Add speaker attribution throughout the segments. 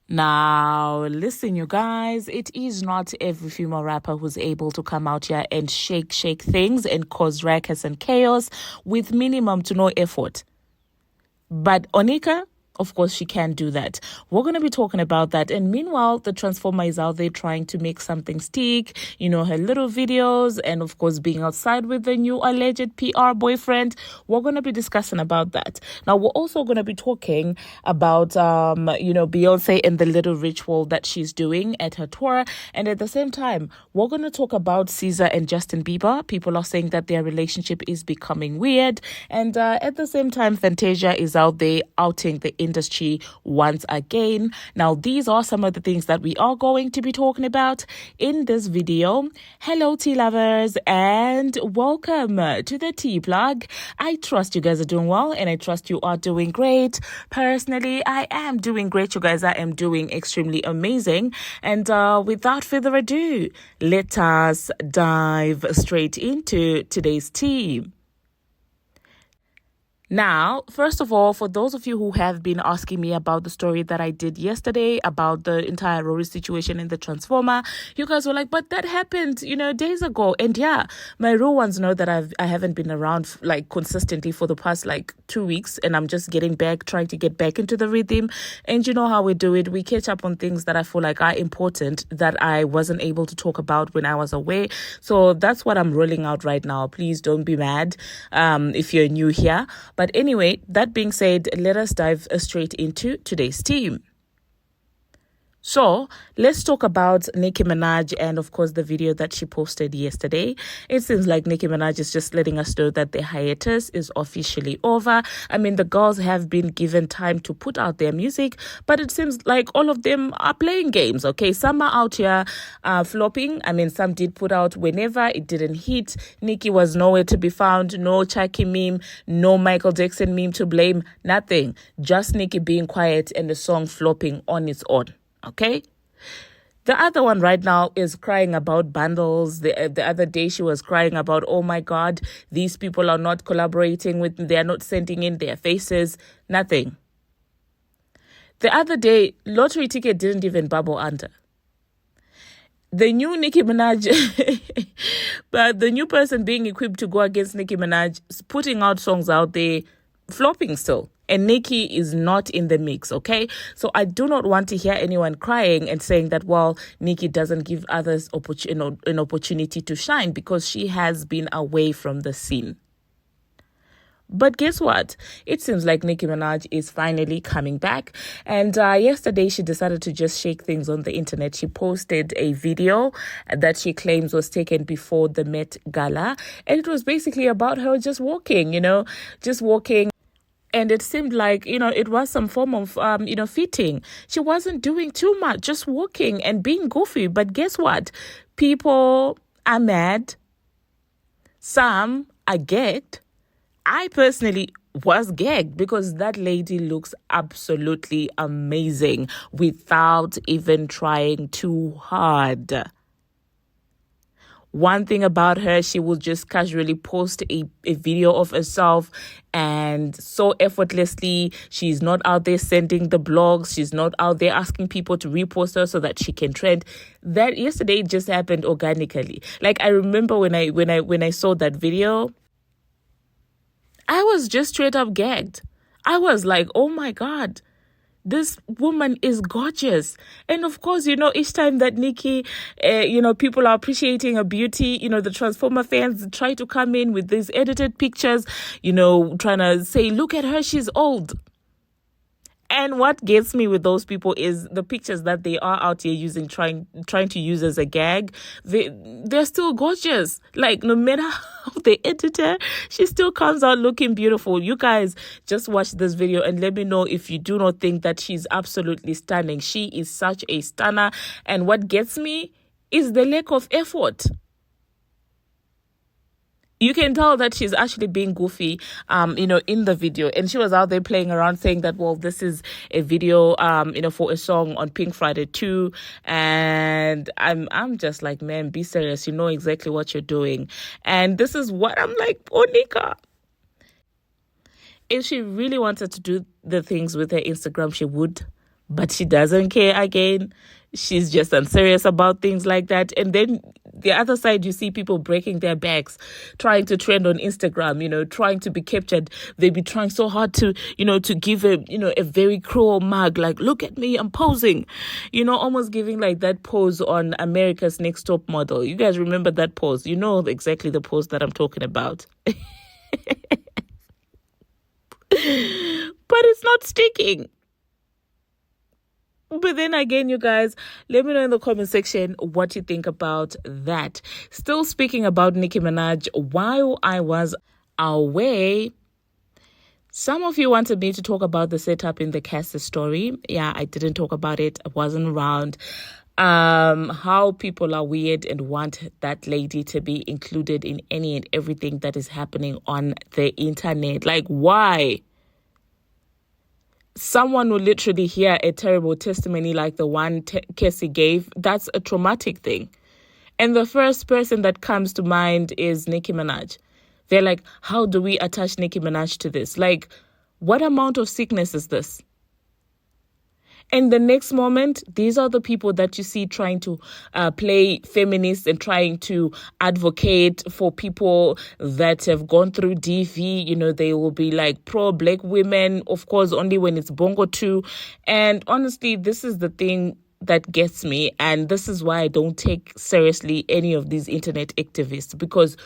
Speaker 1: Now, listen, you guys, it is not every female rapper who's able to come out here and shake things and cause ruckus and chaos with minimum to no effort. But Onika, of course, she can do that. We're going to be talking about that. And meanwhile, the Transformer is out there trying to make something stick, her little videos, and of course, being outside with the new alleged PR boyfriend. We're going to be discussing about that. Now, we're also going to be talking about, Beyonce and the little ritual that she's doing at her tour. And at the same time, we're going to talk about SZA and Justin Bieber. People are saying that their relationship is becoming weird. And at the same time, Fantasia is out there outing the industry once again. Now, these are some of the things that we are going to be talking about in this video. Hello, tea lovers, and welcome to the tea plug. I trust you guys are doing well, and I trust you are doing great. Personally, I am doing great, you guys. I am doing extremely amazing. And without further ado, let us dive straight into today's tea. Now, first of all, for those of you who have been asking me about the story that I did yesterday about the entire Rory situation in the Transformer, you guys were like, but that happened, days ago. And yeah, my real ones know that I haven't been around consistently for the past 2 weeks, and I'm just trying to get back into the rhythm. And you know how we do it. We catch up on things that I feel like are important that I wasn't able to talk about when I was away. So that's what I'm rolling out right now. Please don't be mad if you're new here. But anyway, that being said, let us dive straight into today's theme. So let's talk about Nicki Minaj and, of course, the video that she posted yesterday. It seems like Nicki Minaj is just letting us know that the hiatus is officially over. I mean, the girls have been given time to put out their music, but it seems like all of them are playing games, okay? Some are out here flopping. I mean, some did put out whenever it didn't hit. Nicki was nowhere to be found. No Chucky meme, no Michael Jackson meme to blame, nothing. Just Nicki being quiet and the song flopping on its own. Okay. The other one right now is crying about bundles. The other day she was crying about, oh my God, these people are not collaborating with me. They are not sending in their faces. Nothing. The other day, lottery ticket didn't even bubble under. The new Nicki Minaj, but the new person being equipped to go against Nicki Minaj, putting out songs out there, flopping still. And Nicki is not in the mix, okay? So I do not want to hear anyone crying and saying that, well, Nicki doesn't give others an opportunity to shine because she has been away from the scene. But guess what? It seems like Nicki Minaj is finally coming back. And yesterday, she decided to just shake things on the internet. She posted a video that she claims was taken before the Met Gala. And it was basically about her just walking, just walking. And it seemed like, it was some form of, fitting. She wasn't doing too much, just walking and being goofy. But guess what? People are mad. Some are gagged. I personally was gagged because that lady looks absolutely amazing without even trying too hard. One thing about her, she will just casually post a video of herself and so effortlessly. She's not out there sending the blogs. She's not out there asking people to repost her so that she can trend. That yesterday just happened organically. I remember when I saw that video, I was just straight up gagged. I was like, oh my God. This woman is gorgeous. And of course, each time that Nicki, people are appreciating her beauty, the Transformer fans try to come in with these edited pictures, trying to say, look at her, she's old. And what gets me with those people is the pictures that they are out here using, trying to use as a gag. They're still gorgeous. No matter how they edit her, she still comes out looking beautiful. You guys just watch this video and let me know if you do not think that she's absolutely stunning. She is such a stunner. And what gets me is the lack of effort. You can tell that she's actually being goofy, in the video. And she was out there playing around saying that, well, this is a video, for a song on Pink Friday 2. And I'm just like, man, be serious. You know exactly what you're doing. And this is what I'm like, Onika. If she really wanted to do the things with her Instagram, she would. but she doesn't care again. She's just unserious about things like that. And then the other side, you see people breaking their backs, trying to trend on Instagram, trying to be captured. They be trying so hard to, to give a very cruel mug, like, look at me, I'm posing, almost giving like that pose on America's Next Top Model. You guys remember that pose? You know exactly the pose that I'm talking about. But it's not sticking. But then again, you guys, let me know in the comment section what you think about that. Still speaking about Nicki Minaj, while I was away, some of you wanted me to talk about the setup in the Cassie story. Yeah, I didn't talk about it. I wasn't around. How people are weird and want that lady to be included in any and everything that is happening on the internet. Like, why? Someone will literally hear a terrible testimony like the one Cassie gave. That's a traumatic thing. And the first person that comes to mind is Nicki Minaj. They're like, how do we attach Nicki Minaj to this? Like, what amount of sickness is this? And the next moment, these are the people that you see trying to play feminists and trying to advocate for people that have gone through DV. They will be like pro-black women, of course, only when it's Bongo 2. And honestly, this is the thing that gets me. And this is why I don't take seriously any of these internet activists. Because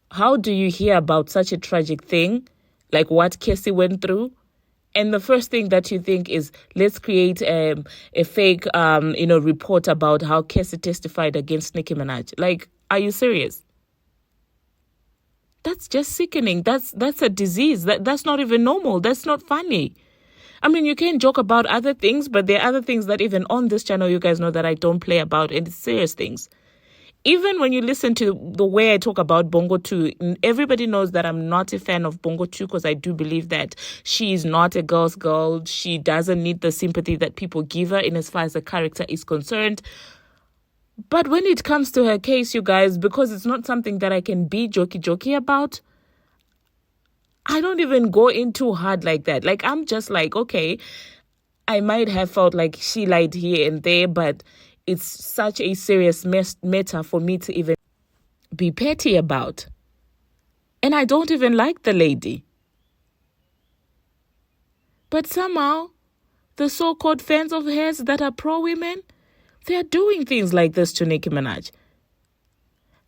Speaker 1: how do you hear about such a tragic thing, like what Cassie went through? And the first thing that you think is, let's create a fake, report about how Cassie testified against Nicki Minaj. Like, are you serious? That's just sickening. That's a disease. That's not even normal. That's not funny. I mean, you can joke about other things, but there are other things that even on this channel, you guys know that I don't play about, and it's serious things. Even when you listen to the way I talk about Bongo 2, everybody knows that I'm not a fan of Bongo 2 because I do believe that she is not a girl's girl. She doesn't need the sympathy that people give her in as far as the character is concerned. But when it comes to her case, you guys, because it's not something that I can be jokey about, I don't even go in too hard like that. Like, I'm just like, okay, I might have felt like she lied here and there, but it's such a serious matter for me to even be petty about. And I don't even like the lady. But somehow, the so-called fans of hers that are pro-women, they're doing things like this to Nicki Minaj.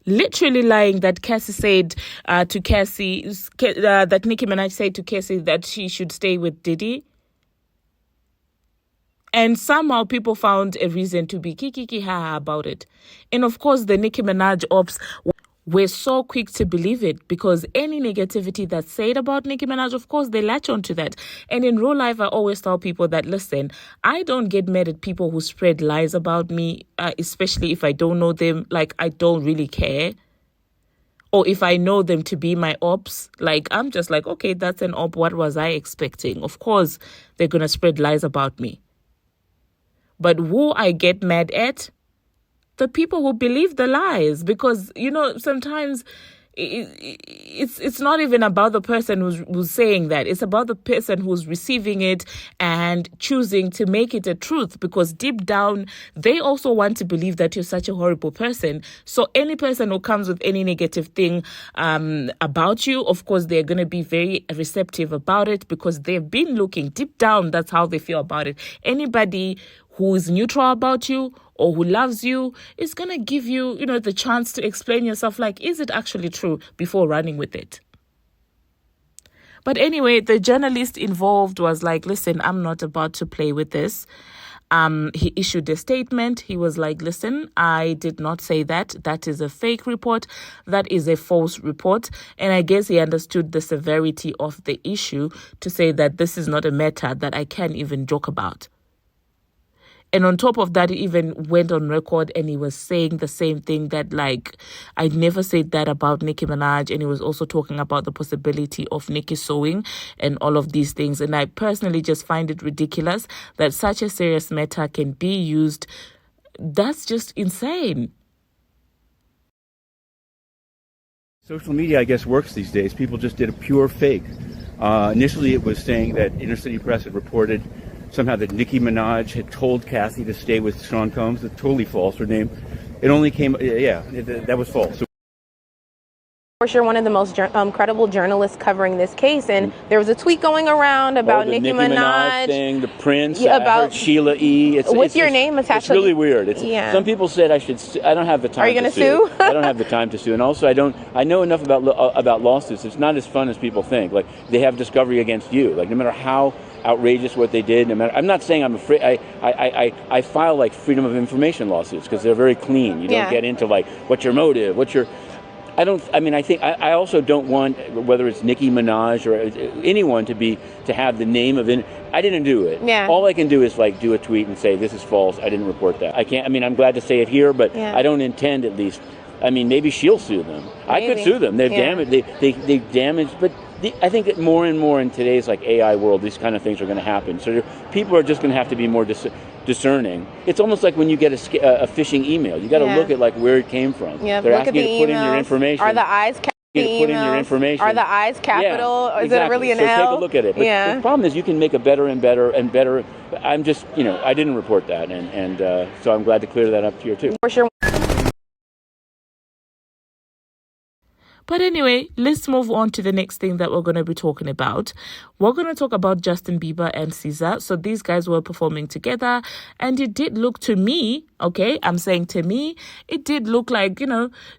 Speaker 1: Literally lying that Cassie said to Cassie, that Nicki Minaj said to Cassie that she should stay with Diddy. And somehow people found a reason to be kiki-ha about it. And of course, the Nicki Minaj ops were so quick to believe it because any negativity that's said about Nicki Minaj, of course, they latch onto that. And in real life, I always tell people that, listen, I don't get mad at people who spread lies about me, especially if I don't know them. Like, I don't really care. Or if I know them to be my ops, like, I'm just like, okay, that's an op. What was I expecting? Of course, they're going to spread lies about me. But who I get mad at? The people who believe the lies. Because, sometimes it's not even about the person who's saying that. It's about the person who's receiving it and choosing to make it a truth. Because deep down, they also want to believe that you're such a horrible person. So any person who comes with any negative thing about you, of course, they're going to be very receptive about it because they've been looking deep down. That's how they feel about it. Anybody who is neutral about you or who loves you is going to give you, the chance to explain yourself like, is it actually true before running with it? But anyway, the journalist involved was like, listen, I'm not about to play with this. He issued a statement. He was like, listen, I did not say that. That is a fake report. That is a false report. And I guess he understood the severity of the issue to say that this is not a matter that I can even joke about. And on top of that, he even went on record and he was saying the same thing that, like, I never said that about Nicki Minaj. And he was also talking about the possibility of Nicki suing and all of these things. And I personally just find it ridiculous that such a serious matter can be used. That's just insane.
Speaker 2: Social media, I guess, works these days. People just did a pure fake. Initially, it was saying that Inner City Press had reported somehow that Nicki Minaj had told Cassie to stay with Sean Combs. That's totally false. Her name, it only came, that was false. So
Speaker 3: Of course, you're one of the most credible journalists covering this case, and there was a tweet going around about
Speaker 2: the
Speaker 3: Nicki Minaj
Speaker 2: thing, the Prince,
Speaker 3: about
Speaker 2: Sheila E.
Speaker 3: With your name attached.
Speaker 2: It's really weird.
Speaker 3: Yeah.
Speaker 2: Some people said I should. I don't have the time.
Speaker 3: Are you going to
Speaker 2: sue?
Speaker 3: sue?
Speaker 2: I don't have the time to sue, and also I know enough about lawsuits. It's not as fun as people think. Like, they have discovery against you. Like, no matter how outrageous what they did, no matter. I'm not saying I'm afraid. I file like freedom of information lawsuits because they're very clean. You don't get into like what's your motive, I also don't want, whether it's Nicki Minaj or anyone to have the name of I didn't do it.
Speaker 3: Yeah.
Speaker 2: All I can do is like do a tweet and say this is false. I didn't report that. I can't. I'm glad to say it here, but I don't intend, at least. Maybe she'll sue them. Maybe. I could sue them. They've damaged. They damaged. But I think that more and more in today's like AI world, these kind of things are going to happen. So people are just going to have to be more discerning. It's almost like when you get a phishing email. You got to look at like where it came from.
Speaker 3: Yeah,
Speaker 2: they're
Speaker 3: look
Speaker 2: asking
Speaker 3: at the
Speaker 2: you to put in your
Speaker 3: emails.
Speaker 2: information.
Speaker 3: Are the eyes capital?
Speaker 2: Put in your information.
Speaker 3: Are the eyes capital?
Speaker 2: Yeah,
Speaker 3: Is it really an
Speaker 2: so
Speaker 3: L?
Speaker 2: take a look at it. But the problem is you can make a better and better and better. I'm just, I didn't report that, and so I'm glad to clear that up here too.
Speaker 3: For sure.
Speaker 1: But anyway, let's move on to the next thing that we're going to be talking about. We're going to talk about Justin Bieber and SZA. So these guys were performing together, and it did look to me, okay, I'm saying to me, it did look like,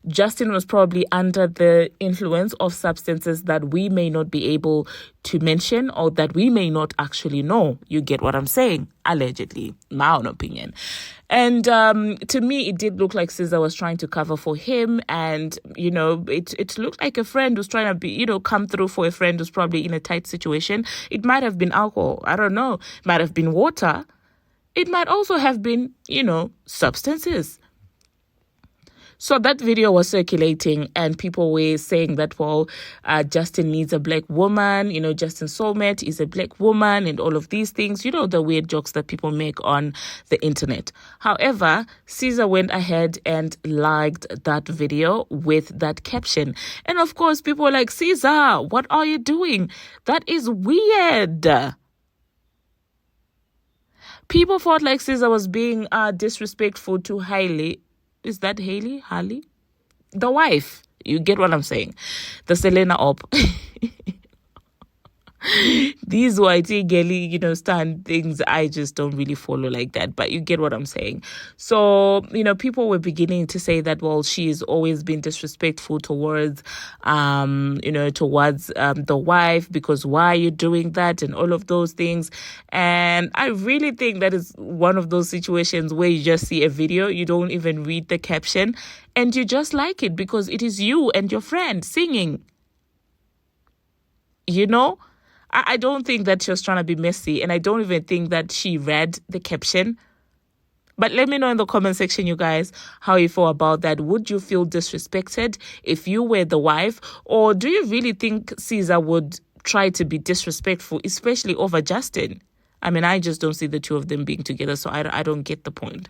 Speaker 1: Justin was probably under the influence of substances that we may not be able to mention or that we may not actually know. You get what I'm saying? Allegedly, my own opinion. And to me, it did look like SZA was trying to cover for him. And, it looked like a friend who's trying to come through for a friend who's probably in a tight situation. It might have been alcohol. I don't know. It might have been water. It might also have been, substances. So that video was circulating and people were saying that, Justin needs a black woman, Justin's soulmate is a black woman and all of these things, the weird jokes that people make on the internet. However, SZA went ahead and liked that video with that caption. And of course, people were like, SZA, what are you doing? That is weird. People thought like SZA was being disrespectful to Hailey. Is that Hailey? The wife. You get what I'm saying? The Selena op. These YT girly, stand things I just don't really follow like that. But you get what I'm saying. So, people were beginning to say that, she's always been disrespectful towards, the wife, because why are you doing that and all of those things. And I really think that is one of those situations where you just see a video, you don't even read the caption, and you just like it because it is you and your friend singing. I don't think that she was trying to be messy, and I don't even think that she read the caption. But let me know in the comment section, you guys, how you feel about that. Would you feel disrespected if you were the wife? Or do you really think SZA would try to be disrespectful, especially over Justin? I just don't see the two of them being together, so I don't get the point.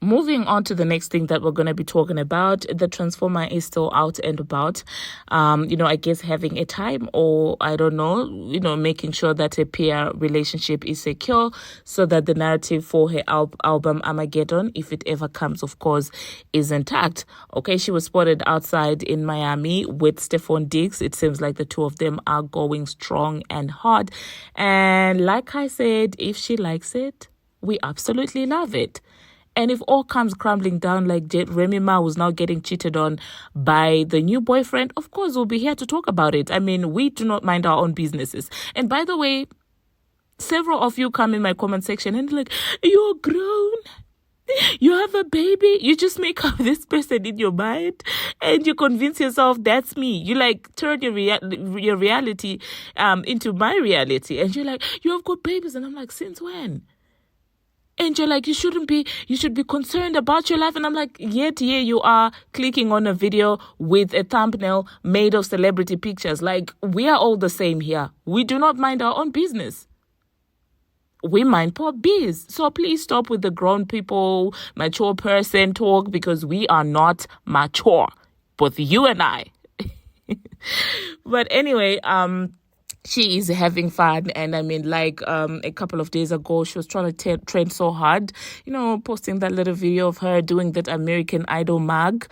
Speaker 1: Moving on to the next thing that we're going to be talking about, the Transformer is still out and about. I guess having a time, or I don't know, making sure that a peer relationship is secure so that the narrative for her album Armageddon, if it ever comes, of course, is intact. Okay, she was spotted outside in Miami with Stephon Diggs. It seems like the two of them are going strong and hard. And like I said, if she likes it, we absolutely love it. And if all comes crumbling down like Remy Ma, who's now getting cheated on by the new boyfriend, of course, we'll be here to talk about it. We do not mind our own businesses. And by the way, several of you come in my comment section and like, you're grown. You have a baby. You just make up this person in your mind and you convince yourself that's me. You turn your reality into my reality. And you're like, you have got babies. And I'm like, since when? And you're like, you should be concerned about your life. And I'm like, yet here you are clicking on a video with a thumbnail made of celebrity pictures. Like, we are all the same here. We do not mind our own business. We mind poor biz. So please stop with the grown people, mature person talk, because we are not mature. Both you and I. But anyway, she is having fun. And I mean, like a couple of days ago, she was trying to trend so hard, posting that little video of her doing that American Idol mug.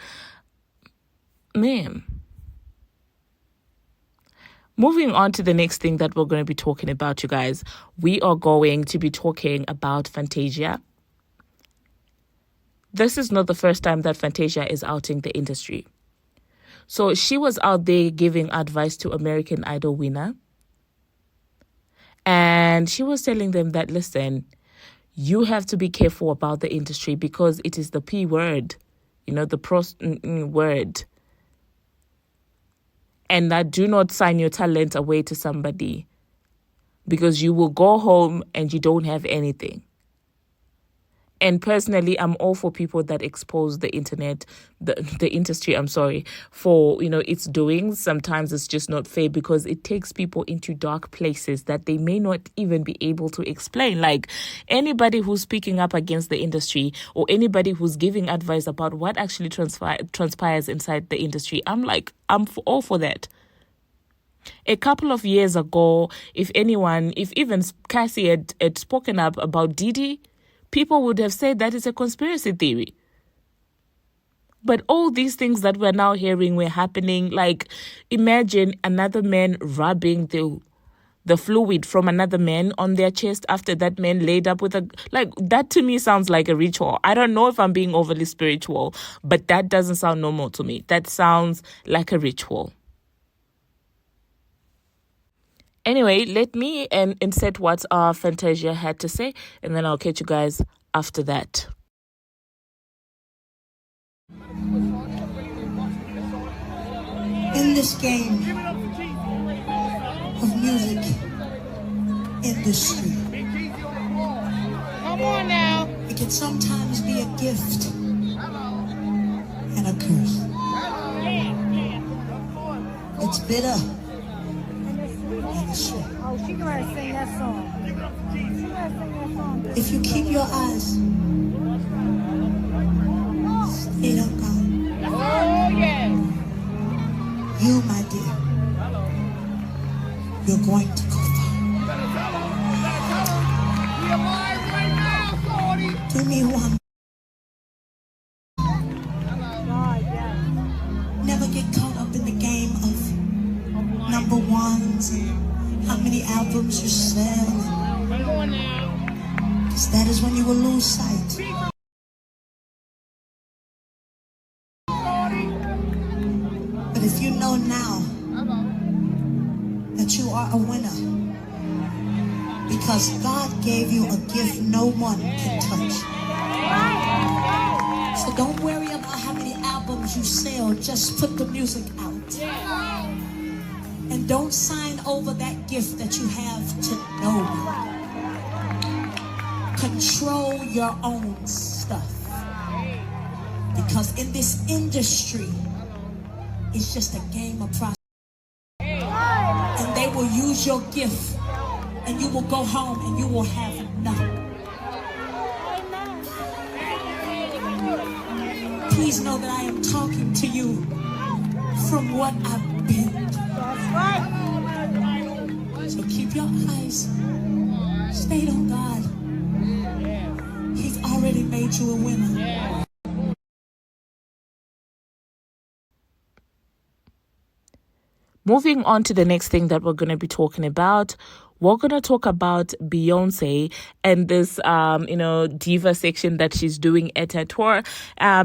Speaker 1: Man. Moving on to the next thing that we're going to be talking about, you guys. We are going to be talking about Fantasia. This is not the first time that Fantasia is outing the industry. So she was out there giving advice to American Idol winner. And she was telling them that, listen, you have to be careful about the industry because it is the P word, the word. And that do not sign your talent away to somebody because you will go home and you don't have anything. And personally, I'm all for people that expose the internet, the industry, for, its doings. Sometimes it's just not fair because it takes people into dark places that they may not even be able to explain. Like anybody who's speaking up against the industry or anybody who's giving advice about what actually transpires inside the industry, I'm all for that. A couple of years ago, if even Cassie had spoken up about Diddy, people would have said that is a conspiracy theory. But all these things that we're now hearing were happening. Like, imagine another man rubbing the fluid from another man on their chest after that man laid up with that to me sounds like a ritual. I don't know if I'm being overly spiritual, but that doesn't sound normal to me. That sounds like a ritual. Anyway, let me insert what Fantasia had to say, and then I'll catch you guys after that.
Speaker 4: In this game of music industry, come on now, it can sometimes be a gift and a curse. It's bitter.
Speaker 5: Oh, she gonna sing that song.
Speaker 4: If you keep your eyes stayed on God,
Speaker 5: Oh, yes.
Speaker 4: you, my dear, you're going to go far. Do me one. Never get caught up in the game of number ones and how many albums you sell. Because that is when you will lose sight. But if you know now that you are a winner, because God gave you a gift no one can touch. So don't worry about how many albums you sell, just put the music out. And don't sign over that gift that you have to nobody. Control your own stuff. Because in this industry, it's just a game of process. And they will use your gift, and you will go home and you will have nothing. Please know that I am talking to you from what I've been through. So keep your eyes stayed on God. He's already made you a winner.
Speaker 1: Moving on to the next thing that we're going to be talking about, we're going to talk about Beyonce and this, diva section that she's doing at her tour.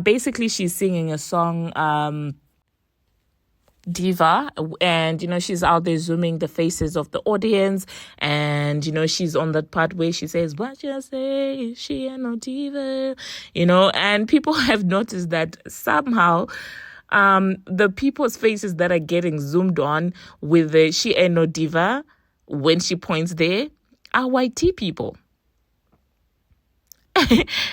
Speaker 1: Basically, she's singing a song, Diva, and she's out there zooming the faces of the audience, and she's on that part where she says, "What you say? She ain't no diva," and people have noticed that somehow the people's faces that are getting zoomed on with the "she ain't no diva" when she points there are white tea people.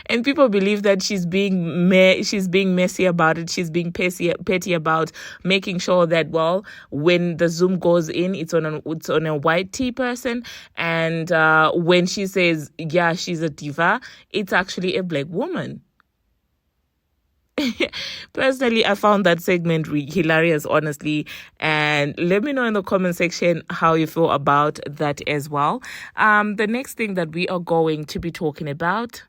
Speaker 1: And people believe that she's being messy about it. She's being petty about making sure that, well, when the zoom goes in, it's on a white tea person, and when she says, yeah, she's a diva, it's actually a black woman. Personally, I found that segment hilarious, honestly. And let me know in the comment section how you feel about that as well. The next thing that we are going to be talking about,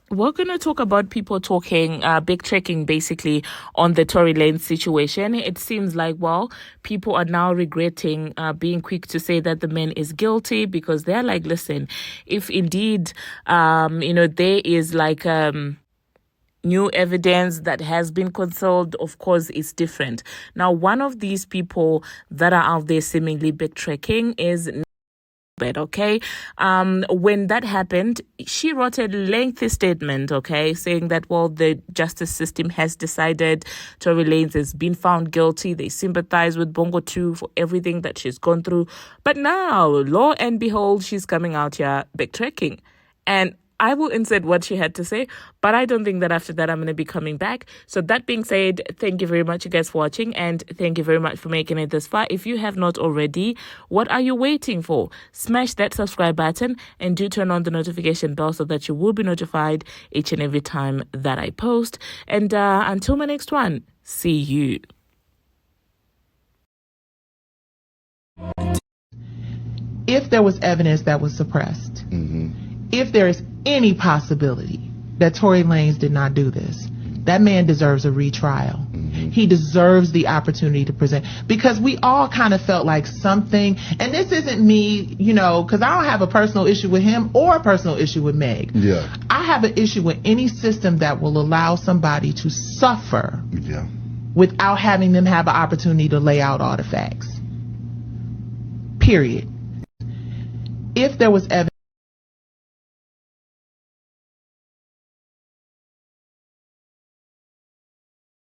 Speaker 1: we're going to talk about people talking, backtracking basically on the Tory Lanez situation. It seems like, well, people are now regretting being quick to say that the man is guilty, because they're like, listen, if indeed, there is like new evidence that has been concealed, of course, it's different. Now, one of these people that are out there seemingly backtracking is okay. When that happened, she wrote a lengthy statement, okay, saying that, well, the justice system has decided Tory Lanez has been found guilty. They sympathize with Bongo 2 for everything that she's gone through. But now, lo and behold, she's coming out here backtracking. And I will insert what she had to say, but I don't think that after that I'm going to be coming back. So that being said, thank you very much, you guys, for watching, and thank you very much for making it this far. If you have not already, what are you waiting for? Smash that subscribe button and do turn on the notification bell so that you will be notified each and every time that I post. And until my next one, see you.
Speaker 6: If there was evidence that was suppressed, if there is any possibility that Tory Lanez did not do this, that man deserves a retrial. He deserves the opportunity to present, because we all kind of felt like something, and this isn't me, because I don't have a personal issue with him or a personal issue with Meg.
Speaker 7: Yeah.
Speaker 6: I have an issue with any system that will allow somebody to suffer without having them have an opportunity to lay out all the facts. Period. If there was evidence